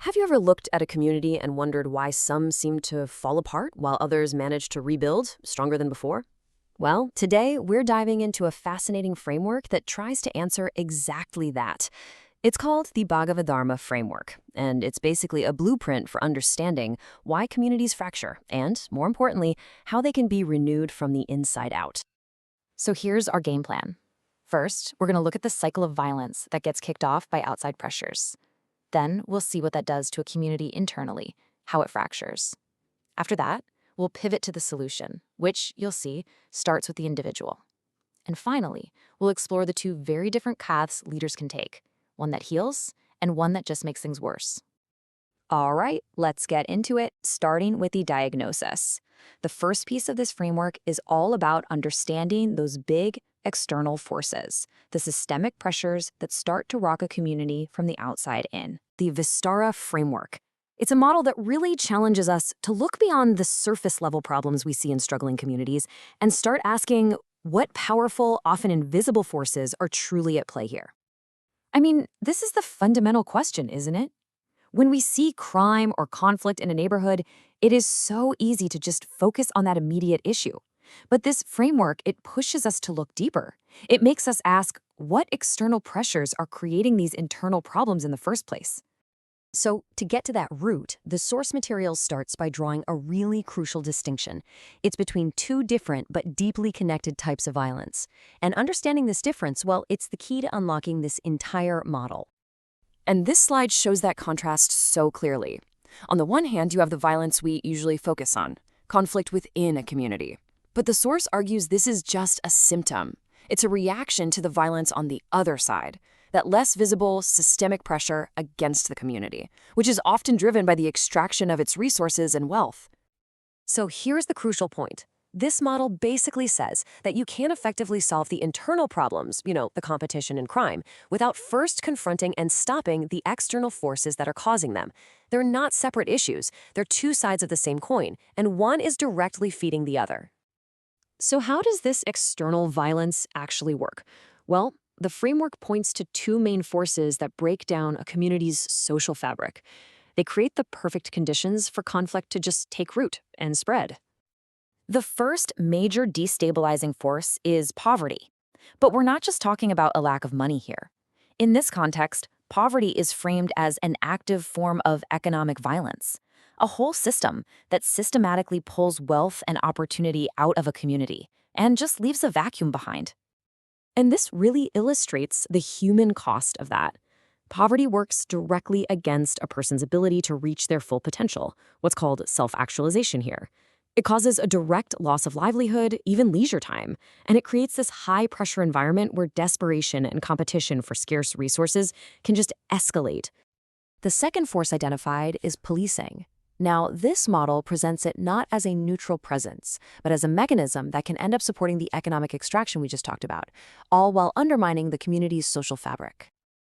Have you ever looked at a community and wondered why some seem to fall apart while others manage to rebuild stronger than before? Well, today we're diving into a fascinating framework that tries to answer exactly that. It's called the Bhagavata framework, and it's basically a blueprint for understanding why communities fracture and, more importantly, how they can be renewed from the inside out. So here's our game plan. First, we're going to look at the cycle of violence that gets kicked off by outside pressures. Then we'll see what that does to a community internally, how it fractures. After that, we'll pivot to the solution, which, you'll see, starts with the individual. And finally, we'll explore the two very different paths leaders can take, one that heals and one that just makes things worse. All right, let's get into it, starting with the diagnosis. The first piece of this framework is all about understanding those big external forces, the systemic pressures that start to rock a community from the outside in. The Vistara framework. It's a model that really challenges us to look beyond the surface level problems we see in struggling communities and start asking what powerful, often invisible forces are truly at play here. I mean, this is the fundamental question, isn't it? When we see crime or conflict in a neighborhood, it is so easy to just focus on that immediate issue. But this framework, it pushes us to look deeper. It makes us ask what external pressures are creating these internal problems in the first place. So, to get to that root, the source material starts by drawing a really crucial distinction. It's between two different but deeply connected types of violence. And understanding this difference, well, it's the key to unlocking this entire model. And this slide shows that contrast so clearly. On the one hand, you have the violence we usually focus on, conflict within a community. But the source argues this is just a symptom. It's a reaction to the violence on the other side, that less visible systemic pressure against the community, which is often driven by the extraction of its resources and wealth. So here's the crucial point. This model basically says that you can't effectively solve the internal problems, the competition and crime, without first confronting and stopping the external forces that are causing them. They're not separate issues. They're two sides of the same coin, and one is directly feeding the other. So how does this external violence actually work? Well, the framework points to two main forces that break down a community's social fabric. They create the perfect conditions for conflict to just take root and spread. The first major destabilizing force is poverty. But we're not just talking about a lack of money here. In this context, poverty is framed as an active form of economic violence, a whole system that systematically pulls wealth and opportunity out of a community and just leaves a vacuum behind. And this really illustrates the human cost of that. Poverty works directly against a person's ability to reach their full potential, what's called self-actualization here. It causes a direct loss of livelihood, even leisure time, and it creates this high-pressure environment where desperation and competition for scarce resources can just escalate. The second force identified is policing. Now, this model presents it not as a neutral presence, but as a mechanism that can end up supporting the economic extraction we just talked about, all while undermining the community's social fabric.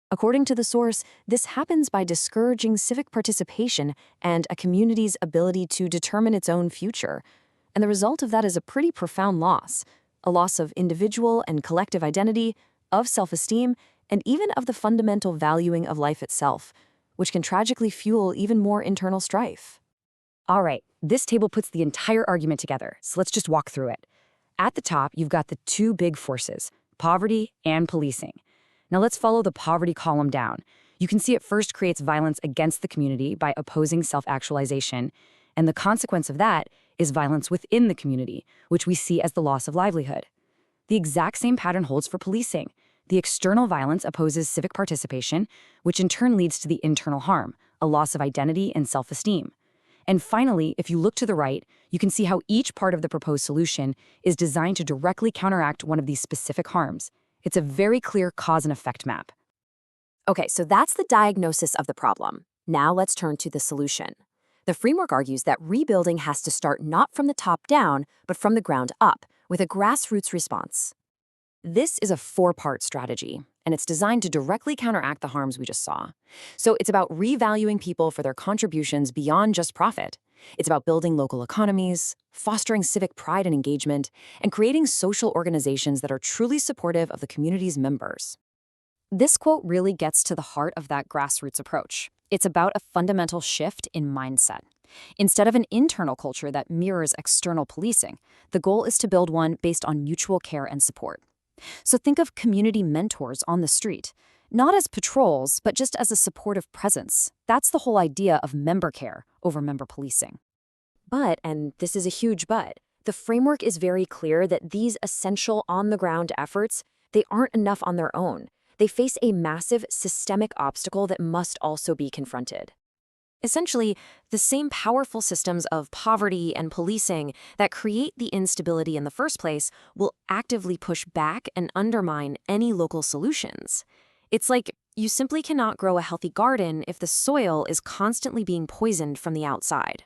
According to the source, this happens by discouraging civic participation and a community's ability to determine its own future. And the result of that is a pretty profound loss, a loss of individual and collective identity, of self-esteem, and even of the fundamental valuing of life itself, which can tragically fuel even more internal strife. All right, this table puts the entire argument together, so let's just walk through it. At the top, you've got the two big forces, poverty and policing. Now let's follow the poverty column down. You can see it first creates violence against the community by opposing self-actualization, and the consequence of that is violence within the community, which we see as the loss of livelihood. The exact same pattern holds for policing. The external violence opposes civic participation, which in turn leads to the internal harm, a loss of identity and self-esteem. And finally, if you look to the right, you can see how each part of the proposed solution is designed to directly counteract one of these specific harms. It's a very clear cause and effect map. Okay, so that's the diagnosis of the problem. Now let's turn to the solution. The framework argues that rebuilding has to start not from the top down, but from the ground up, with a grassroots response. This is a four-part strategy, and it's designed to directly counteract the harms we just saw. So it's about revaluing people for their contributions beyond just profit. It's about building local economies, fostering civic pride and engagement, and creating social organizations that are truly supportive of the community's members. This quote really gets to the heart of that grassroots approach. It's about a fundamental shift in mindset. Instead of an internal culture that mirrors external policing, the goal is to build one based on mutual care and support. So think of community mentors on the street, not as patrols, but just as a supportive presence. That's the whole idea of member care over member policing. But, and this is a huge but, the framework is very clear that these essential on-the-ground efforts, they aren't enough on their own. They face a massive systemic obstacle that must also be confronted. Essentially, the same powerful systems of poverty and policing that create the instability in the first place will actively push back and undermine any local solutions. It's like you simply cannot grow a healthy garden if the soil is constantly being poisoned from the outside.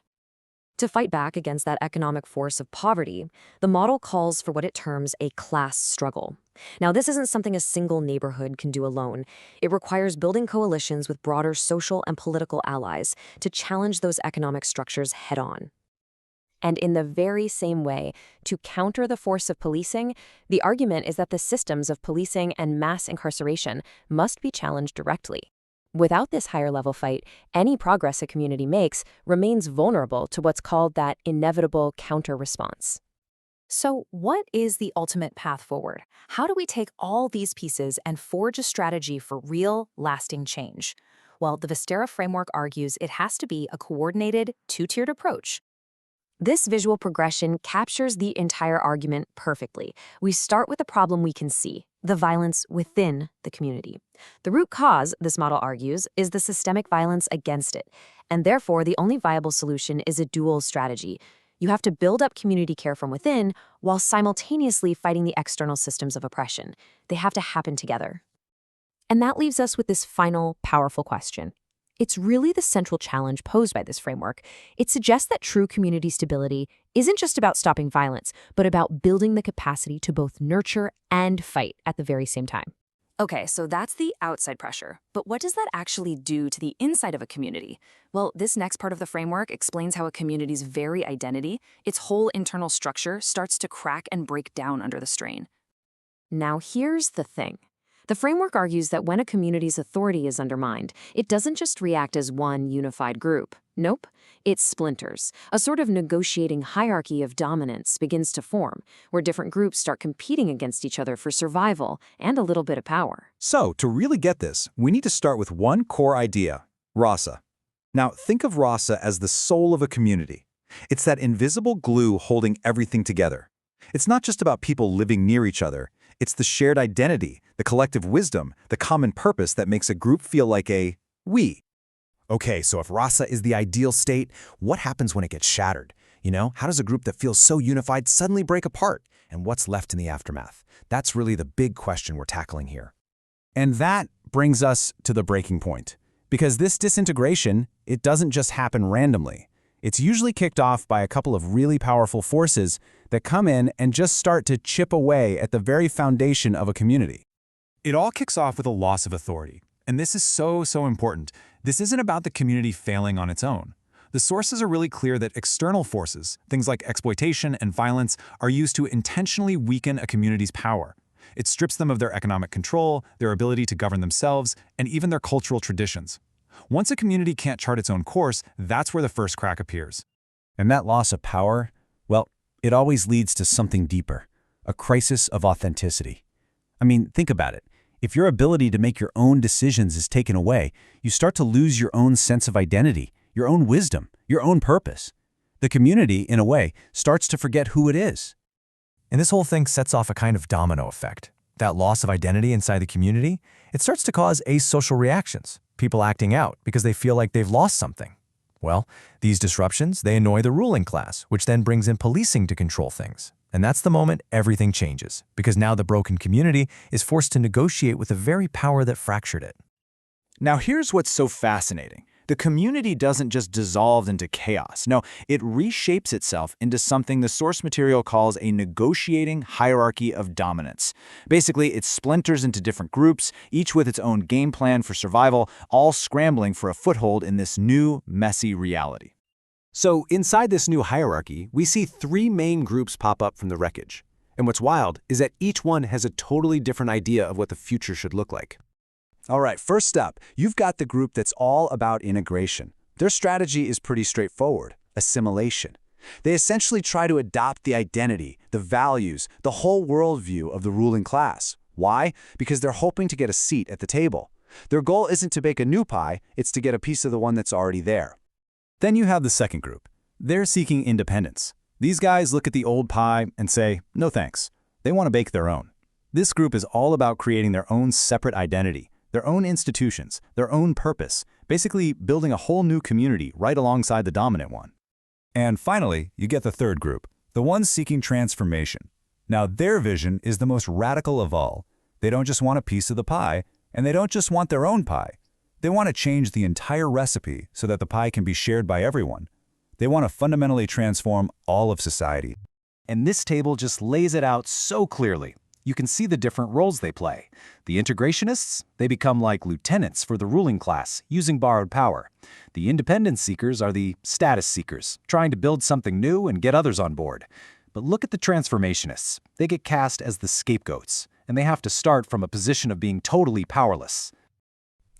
To fight back against that economic force of poverty, the model calls for what it terms a class struggle. Now, this isn't something a single neighborhood can do alone. It requires building coalitions with broader social and political allies to challenge those economic structures head-on. And in the very same way, to counter the force of policing, the argument is that the systems of policing and mass incarceration must be challenged directly. Without this higher-level fight, any progress a community makes remains vulnerable to what's called that inevitable counter-response. So, what is the ultimate path forward? How do we take all these pieces and forge a strategy for real, lasting change? Well, the Vistera framework argues it has to be a coordinated, two-tiered approach. This visual progression captures the entire argument perfectly. We start with the problem we can see, the violence within the community. The root cause, this model argues, is the systemic violence against it, and therefore the only viable solution is a dual strategy. You have to build up community care from within while simultaneously fighting the external systems of oppression. They have to happen together. And that leaves us with this final, powerful question. It's really the central challenge posed by this framework. It suggests that true community stability isn't just about stopping violence, but about building the capacity to both nurture and fight at the very same time. Okay, so that's the outside pressure. But what does that actually do to the inside of a community? Well, this next part of the framework explains how a community's very identity, its whole internal structure, starts to crack and break down under the strain. Now, here's the thing. The framework argues that when a community's authority is undermined, it doesn't just react as one unified group. Nope, it splinters. A sort of negotiating hierarchy of dominance begins to form, where different groups start competing against each other for survival and a little bit of power. So, to really get this, we need to start with one core idea, rasa. Now, think of rasa as the soul of a community. It's that invisible glue holding everything together. It's not just about people living near each other. It's the shared identity, the collective wisdom, the common purpose that makes a group feel like a we. Okay, so if rasa is the ideal state, what happens when it gets shattered? How does a group that feels so unified suddenly break apart? And what's left in the aftermath? That's really the big question we're tackling here. And that brings us to the breaking point. Because this disintegration, it doesn't just happen randomly. It's usually kicked off by a couple of really powerful forces that come in and just start to chip away at the very foundation of a community. It all kicks off with a loss of authority. And this is so important. This isn't about the community failing on its own. The sources are really clear that external forces, things like exploitation and violence, are used to intentionally weaken a community's power. It strips them of their economic control, their ability to govern themselves, and even their cultural traditions. Once a community can't chart its own course, that's where the first crack appears. And that loss of power, well, it always leads to something deeper, a crisis of authenticity. I mean, think about it. If your ability to make your own decisions is taken away, you start to lose your own sense of identity, your own wisdom, your own purpose. The community, in a way, starts to forget who it is. And this whole thing sets off a kind of domino effect. That loss of identity inside the community, it starts to cause asocial reactions, people acting out because they feel like they've lost something. Well, these disruptions, they annoy the ruling class, which then brings in policing to control things. And that's the moment everything changes, because now the broken community is forced to negotiate with the very power that fractured it. Now here's what's so fascinating. The community doesn't just dissolve into chaos. No, it reshapes itself into something the source material calls a negotiating hierarchy of dominance. Basically, it splinters into different groups, each with its own game plan for survival, all scrambling for a foothold in this new, messy reality. So inside this new hierarchy, we see three main groups pop up from the wreckage. And what's wild is that each one has a totally different idea of what the future should look like. All right, first up, you've got the group that's all about integration. Their strategy is pretty straightforward: assimilation. They essentially try to adopt the identity, the values, the whole worldview of the ruling class. Why? Because they're hoping to get a seat at the table. Their goal isn't to bake a new pie, it's to get a piece of the one that's already there. Then you have the second group. They're seeking independence. These guys look at the old pie and say, no thanks. They want to bake their own. This group is all about creating their own separate identity, their own institutions, their own purpose, basically building a whole new community right alongside the dominant one. And finally, you get the third group, the ones seeking transformation. Now, their vision is the most radical of all. They don't just want a piece of the pie, and they don't just want their own pie. They want to change the entire recipe so that the pie can be shared by everyone. They want to fundamentally transform all of society. And this table just lays it out so clearly. You can see the different roles they play. The integrationists, they become like lieutenants for the ruling class, using borrowed power. The independence seekers are the status seekers, trying to build something new and get others on board. But look at the transformationists. They get cast as the scapegoats, and they have to start from a position of being totally powerless.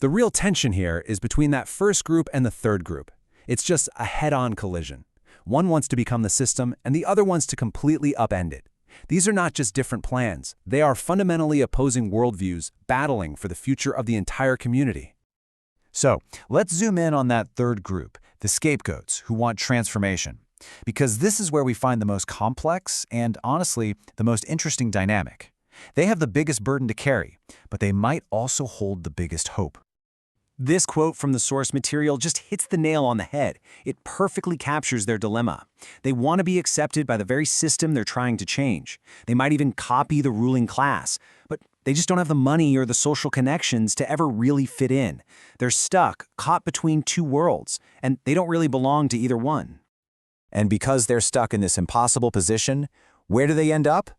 The real tension here is between that first group and the third group. It's just a head-on collision. One wants to become the system, and the other wants to completely upend it. These are not just different plans. They are fundamentally opposing worldviews, battling for the future of the entire community. So, let's zoom in on that third group, the scapegoats who want transformation. Because this is where we find the most complex and, honestly, the most interesting dynamic. They have the biggest burden to carry, but they might also hold the biggest hope. This quote from the source material just hits the nail on the head. It perfectly captures their dilemma. They want to be accepted by the very system they're trying to change. They might even copy the ruling class, but they just don't have the money or the social connections to ever really fit in. They're stuck, caught between two worlds, and they don't really belong to either one. And because they're stuck in this impossible position, where do they end up?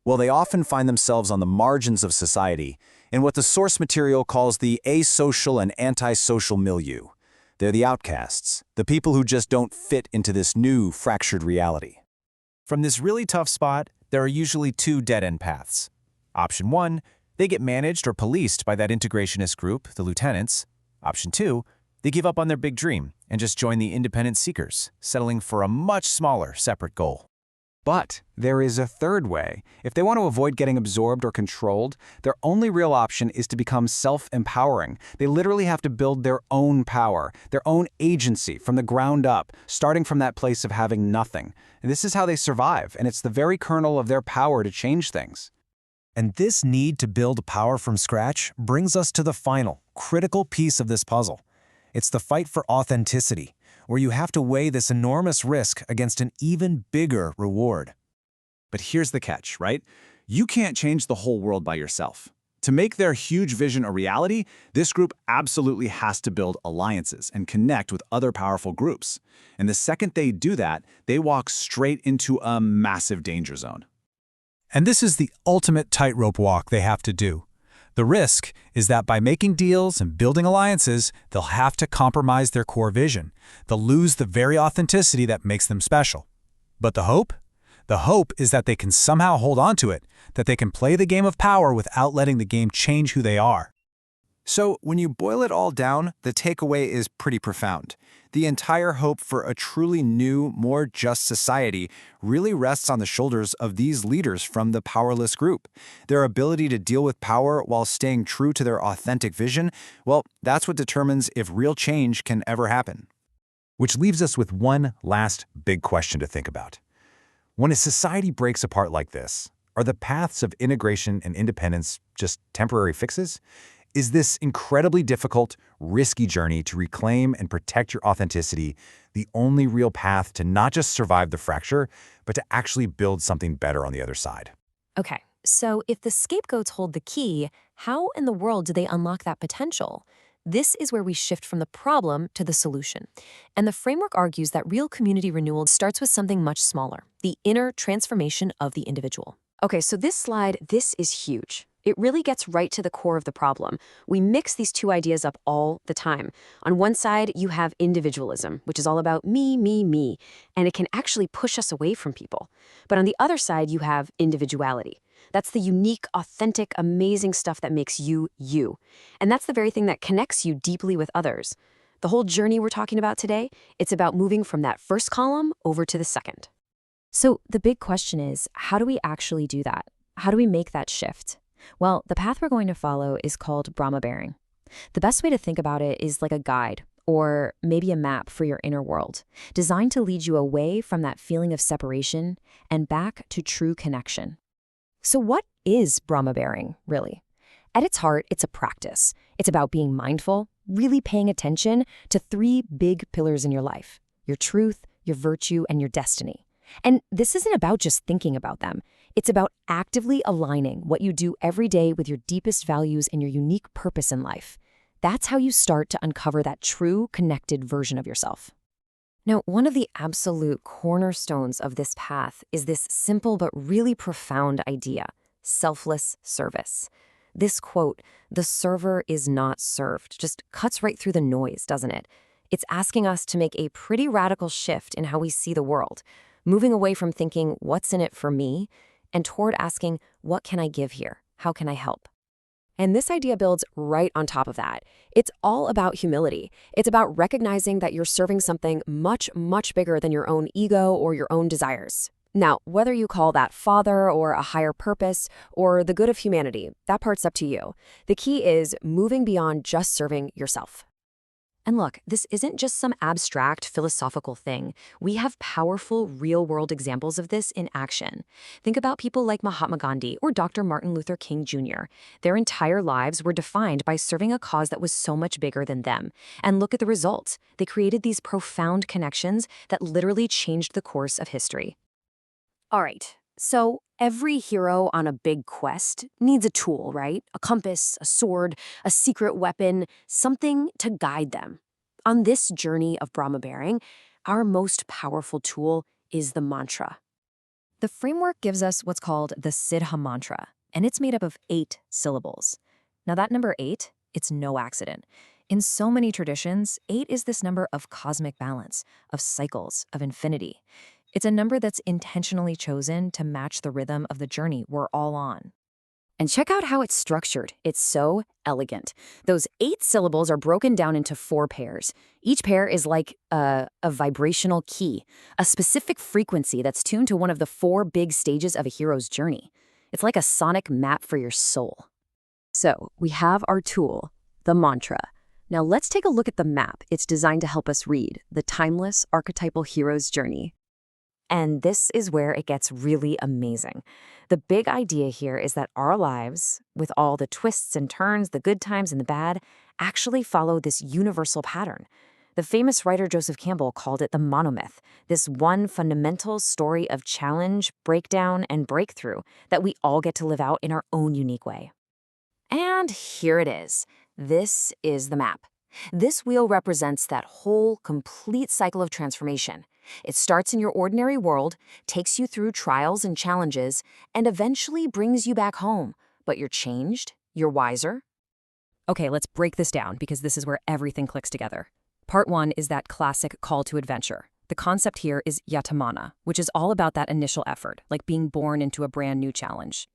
Well, they often find themselves on the margins of society, in what the source material calls the asocial and antisocial milieu. They're the outcasts, the people who just don't fit into this new, fractured reality. From this really tough spot, there are usually two dead-end paths. Option 1, they get managed or policed by that integrationist group, the lieutenants. Option 2, they give up on their big dream and just join the independent seekers, settling for a much smaller, separate goal. But there is a third way. If they want to avoid getting absorbed or controlled, their only real option is to become self-empowering. They literally have to build their own power, their own agency from the ground up, starting from that place of having nothing. And this is how they survive, and it's the very kernel of their power to change things. And this need to build power from scratch brings us to the final, critical piece of this puzzle. It's the fight for authenticity, where you have to weigh this enormous risk against an even bigger reward. But here's the catch, right? You can't change the whole world by yourself. To make their huge vision a reality, this group absolutely has to build alliances and connect with other powerful groups. And the second they do that, they walk straight into a massive danger zone. And this is the ultimate tightrope walk they have to do. The risk is that by making deals and building alliances, they'll have to compromise their core vision. They'll lose the very authenticity that makes them special. But the hope? The hope is that they can somehow hold on to it, that they can play the game of power without letting the game change who they are. So when you boil it all down, the takeaway is pretty profound. The entire hope for a truly new, more just society really rests on the shoulders of these leaders from the powerless group. Their ability to deal with power while staying true to their authentic vision, well, that's what determines if real change can ever happen. Which leaves us with one last big question to think about. When a society breaks apart like this, are the paths of integration and independence just temporary fixes? Is this incredibly difficult, risky journey to reclaim and protect your authenticity the only real path to not just survive the fracture, but to actually build something better on the other side? Okay, so if the scapegoats hold the key, how in the world do they unlock that potential? This is where we shift from the problem to the solution. And the framework argues that real community renewal starts with something much smaller, the inner transformation of the individual. Okay, so this is huge. It really gets right to the core of the problem. We mix these two ideas up all the time. On one side, you have individualism, which is all about me, and it can actually push us away from people. But on the other side, you have individuality, That's the unique, authentic, amazing stuff that makes you, you. And that's the very thing that connects you deeply with others. The whole journey we're talking about today, it's about moving from that first column over to the second. So the big question is, how do we actually do that? How do we make that shift? Well, the path we're going to follow is called Brahma bearing. The best way to think about it is like a guide, or maybe a map for your inner world, designed to lead you away from that feeling of separation and back to true connection. So what is Brahma bearing, really? At its heart, it's a practice. It's about being mindful, really paying attention to three big pillars in your life: your truth, your virtue, and your destiny. And this isn't about just thinking about them. It's about actively aligning what you do every day with your deepest values and your unique purpose in life. That's how you start to uncover that true, connected version of yourself. Now, one of the absolute cornerstones of this path is this simple but really profound idea: selfless service. This quote, "The server is not served," just cuts right through the noise, doesn't it? It's asking us to make a pretty radical shift in how we see the world, moving away from thinking, "What's in it for me?" and toward asking, "What can I give here? How can I help?" And this idea builds right on top of that. It's all about humility. It's about recognizing that you're serving something much, much bigger than your own ego or your own desires. Now, whether you call that father or a higher purpose or the good of humanity, that part's up to you. The key is moving beyond just serving yourself. And look, this isn't just some abstract philosophical thing. We have powerful, real-world examples of this in action. Think about people like Mahatma Gandhi or Dr. Martin Luther King Jr. Their entire lives were defined by serving a cause that was so much bigger than them. And look at the results. They created these profound connections that literally changed the course of history. All right, so every hero on a big quest needs a tool, right? A compass, a sword, a secret weapon, something to guide them. On this journey of Brahma bearing, our most powerful tool is the mantra. The framework gives us what's called the Siddha mantra, and it's made up of 8 syllables. Now that number 8, it's no accident. In so many traditions, 8 is this number of cosmic balance, of cycles, of infinity. It's a number that's intentionally chosen to match the rhythm of the journey we're all on. And check out how it's structured. It's so elegant. Those 8 syllables are broken down into 4 pairs. Each pair is like a vibrational key, a specific frequency that's tuned to one of the 4 big stages of a hero's journey. It's like a sonic map for your soul. So we have our tool, the mantra. Now let's take a look at the map. It's designed to help us read the timeless archetypal hero's journey. And this is where it gets really amazing. The big idea here is that our lives, with all the twists and turns, the good times and the bad, actually follow this universal pattern. The famous writer Joseph Campbell called it the monomyth, this one fundamental story of challenge, breakdown, and breakthrough that we all get to live out in our own unique way. And here it is. This is the map. This wheel represents that whole, complete cycle of transformation. It starts in your ordinary world, takes you through trials and challenges, and eventually brings you back home. But you're changed, you're wiser. Okay, let's break this down because this is where everything clicks together. Part 1 is that classic call to adventure. The concept here is yatamana, which is all about that initial effort, like being born into a brand new challenge.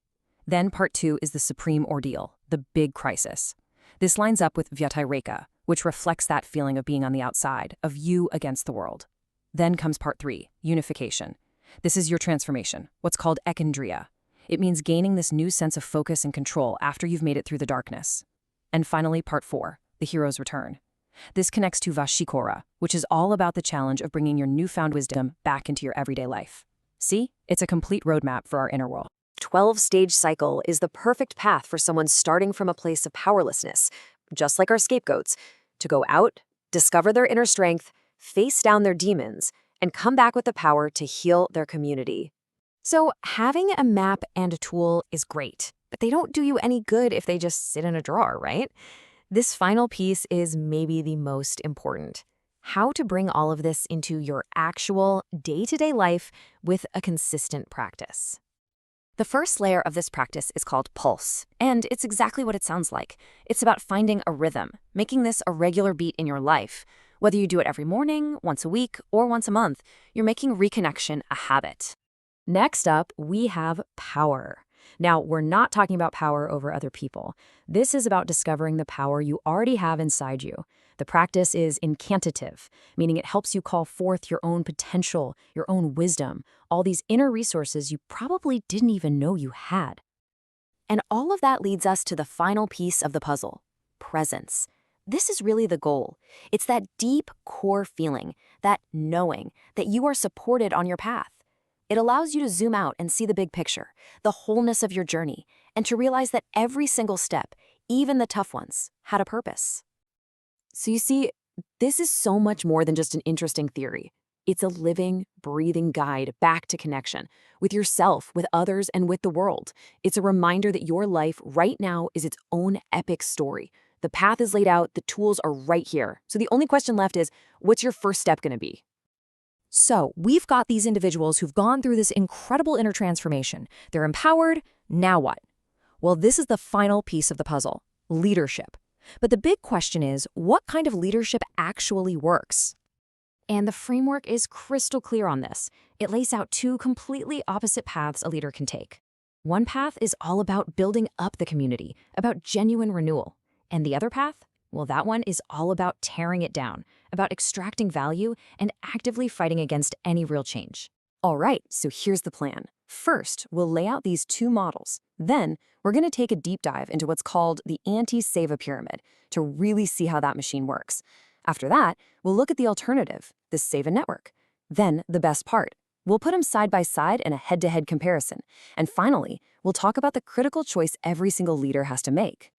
Then Part 2 is the supreme ordeal, the big crisis. This lines up with Vyataireka, which reflects that feeling of being on the outside, of you against the world. Then comes Part 3, unification. This is your transformation, what's called ekandriya. It means gaining this new sense of focus and control after you've made it through the darkness. And finally, Part 4, the hero's return. This connects to Vashikora, which is all about the challenge of bringing your newfound wisdom back into your everyday life. See? It's a complete roadmap for our inner world. 12-stage cycle is the perfect path for someone starting from a place of powerlessness, just like our scapegoats, to go out, discover their inner strength, face down their demons, and come back with the power to heal their community. So having a map and a tool is great, but they don't do you any good if they just sit in a drawer, right? This final piece is maybe the most important. How to bring all of this into your actual day-to-day life with a consistent practice. The first layer of this practice is called pulse, and it's exactly what it sounds like. It's about finding a rhythm, making this a regular beat in your life. Whether you do it every morning, once a week, or once a month, you're making reconnection a habit. Next up, we have power. Now, we're not talking about power over other people. This is about discovering the power you already have inside you. The practice is incantative, meaning it helps you call forth your own potential, your own wisdom, all these inner resources you probably didn't even know you had. And all of that leads us to the final piece of the puzzle, presence. This is really the goal. It's that deep core feeling, that knowing that you are supported on your path. It allows you to zoom out and see the big picture, the wholeness of your journey, and to realize that every single step, even the tough ones, had a purpose. So you see, this is so much more than just an interesting theory. It's a living, breathing guide back to connection with yourself, with others, and with the world. It's a reminder that your life right now is its own epic story. The path is laid out, the tools are right here. So the only question left is, what's your first step going to be? So we've got these individuals who've gone through this incredible inner transformation. They're empowered. Now what? Well, this is the final piece of the puzzle, leadership. But the big question is, what kind of leadership actually works? And the framework is crystal clear on this. It lays out two completely opposite paths a leader can take. One path is all about building up the community, about genuine renewal. And the other path? Well, that one is all about tearing it down, about extracting value and actively fighting against any real change. All right, so here's the plan. First, we'll lay out these two models. Then, we're going to take a deep dive into what's called the anti-Seva pyramid to really see how that machine works. After that, we'll look at the alternative, the Seva network. Then, the best part. We'll put them side by side in a head-to-head comparison. And finally, we'll talk about the critical choice every single leader has to make.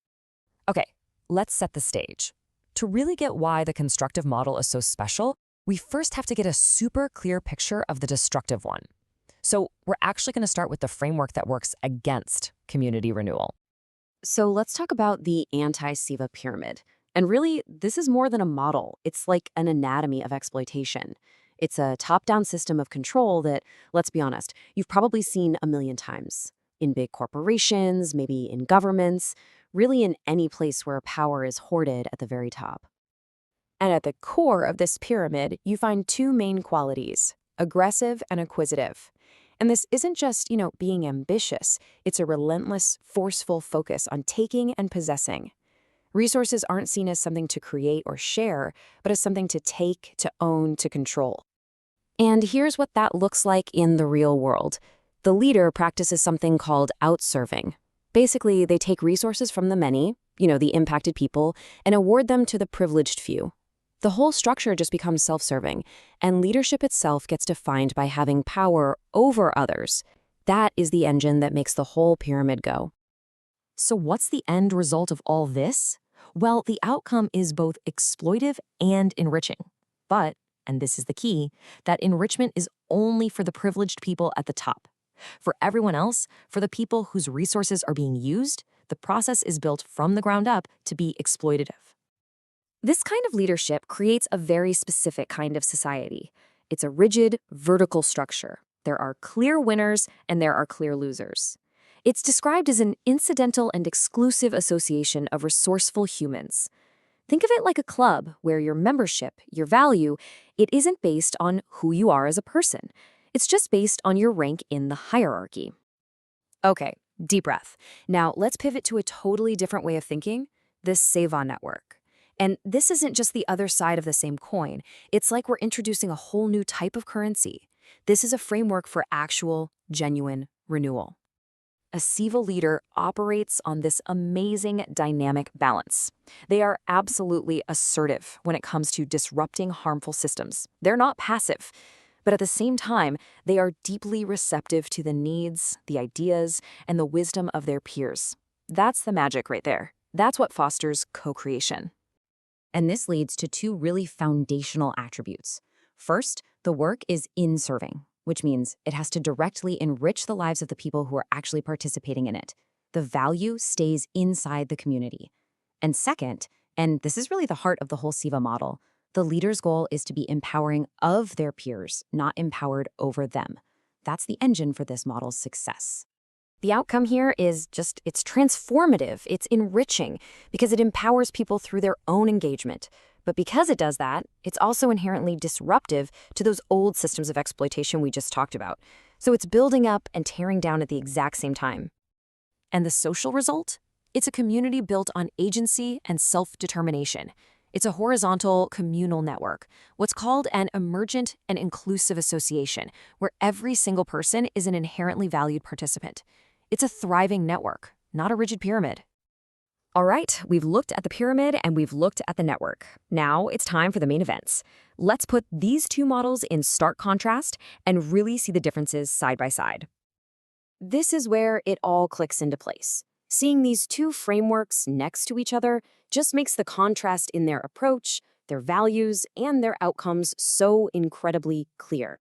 Okay, let's set the stage. To really get why the constructive model is so special, we first have to get a super clear picture of the destructive one. So we're actually going to start with the framework that works against community renewal. So let's talk about the anti-Seva pyramid. And really, this is more than a model. It's like an anatomy of exploitation. It's a top-down system of control that, let's be honest, you've probably seen a million times. In big corporations, maybe in governments, really in any place where power is hoarded at the very top. And at the core of this pyramid, you find two main qualities, aggressive and acquisitive. And this isn't just, being ambitious. It's a relentless, forceful focus on taking and possessing. Resources aren't seen as something to create or share, but as something to take, to own, to control. And here's what that looks like in the real world. The leader practices something called outserving. Basically, they take resources from the many, the impacted people, and award them to the privileged few. The whole structure just becomes self-serving, and leadership itself gets defined by having power over others. That is the engine that makes the whole pyramid go. So what's the end result of all this? Well, the outcome is both exploitive and enriching. But, and this is the key, that enrichment is only for the privileged people at the top. For everyone else, for the people whose resources are being used, the process is built from the ground up to be exploitative. This kind of leadership creates a very specific kind of society. It's a rigid, vertical structure. There are clear winners and there are clear losers. It's described as an incidental and exclusive association of resourceful humans. Think of it like a club where your membership, your value, it isn't based on who you are as a person. It's just based on your rank in the hierarchy. Okay, deep breath. Now let's pivot to a totally different way of thinking, this Seva network. And this isn't just the other side of the same coin. It's like we're introducing a whole new type of currency. This is a framework for actual, genuine renewal. A Seva leader operates on this amazing dynamic balance. They are absolutely assertive when it comes to disrupting harmful systems. They're not passive. But at the same time, they are deeply receptive to the needs, the ideas, and the wisdom of their peers. That's the magic right there. That's what fosters co-creation. And this leads to two really foundational attributes. First, the work is in-serving, which means it has to directly enrich the lives of the people who are actually participating in it. The value stays inside the community. And second, and this is really the heart of the whole Seva model, the leader's goal is to be empowering of their peers, not empowered over them. That's the engine for this model's success. The outcome here is it's transformative, it's enriching, because it empowers people through their own engagement. But because it does that, it's also inherently disruptive to those old systems of exploitation we just talked about. So it's building up and tearing down at the exact same time. And the social result? It's a community built on agency and self-determination. It's a horizontal communal network, what's called an emergent and inclusive association, where every single person is an inherently valued participant. It's a thriving network, not a rigid pyramid. All right, we've looked at the pyramid and we've looked at the network. Now it's time for the main events. Let's put these two models in stark contrast and really see the differences side by side. This is where it all clicks into place. Seeing these two frameworks next to each other just makes the contrast in their approach, their values, and their outcomes so incredibly clear.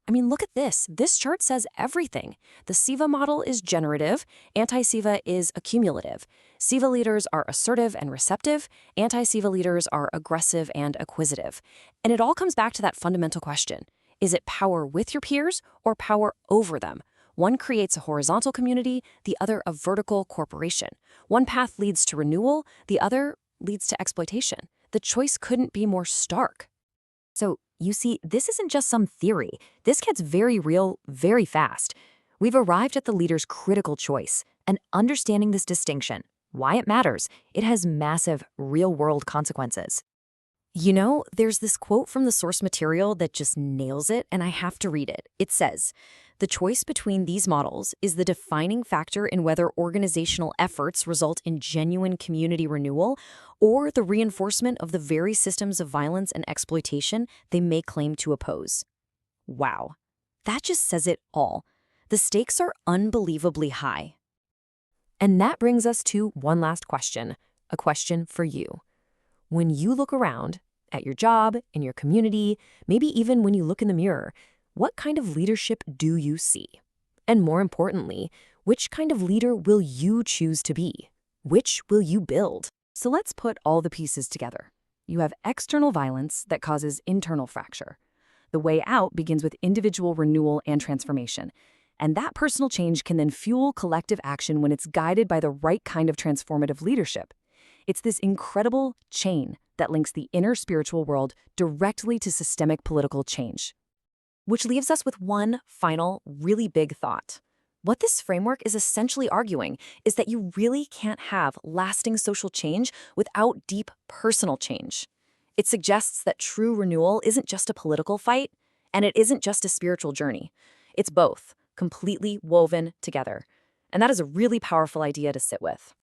I mean, look at this. This chart says everything. The SIVA model is generative, anti-SIVA is accumulative. SIVA leaders are assertive and receptive, anti-SIVA leaders are aggressive and acquisitive. And it all comes back to that fundamental question. Is it power with your peers or power over them? One creates a horizontal community, the other a vertical corporation. One path leads to renewal, the other leads to exploitation. The choice couldn't be more stark. So, you see, this isn't just some theory. This gets very real very fast. We've arrived at the leader's critical choice, and understanding this distinction, why it matters, it has massive, real-world consequences. You know, there's this quote from the source material that just nails it, and I have to read it. It says, "The choice between these models is the defining factor in whether organizational efforts result in genuine community renewal or the reinforcement of the very systems of violence and exploitation they may claim to oppose." Wow, that just says it all. The stakes are unbelievably high. And that brings us to one last question, a question for you. When you look around, at your job, in your community, maybe even when you look in the mirror, what kind of leadership do you see? And more importantly, which kind of leader will you choose to be? Which will you build? So let's put all the pieces together. You have external violence that causes internal fracture. The way out begins with individual renewal and transformation. And that personal change can then fuel collective action when it's guided by the right kind of transformative leadership. It's this incredible chain that links the inner spiritual world directly to systemic political change. Which leaves us with one final, really big thought. What this framework is essentially arguing is that you really can't have lasting social change without deep personal change. It suggests that true renewal isn't just a political fight, and it isn't just a spiritual journey. It's both, completely woven together. And that is a really powerful idea to sit with.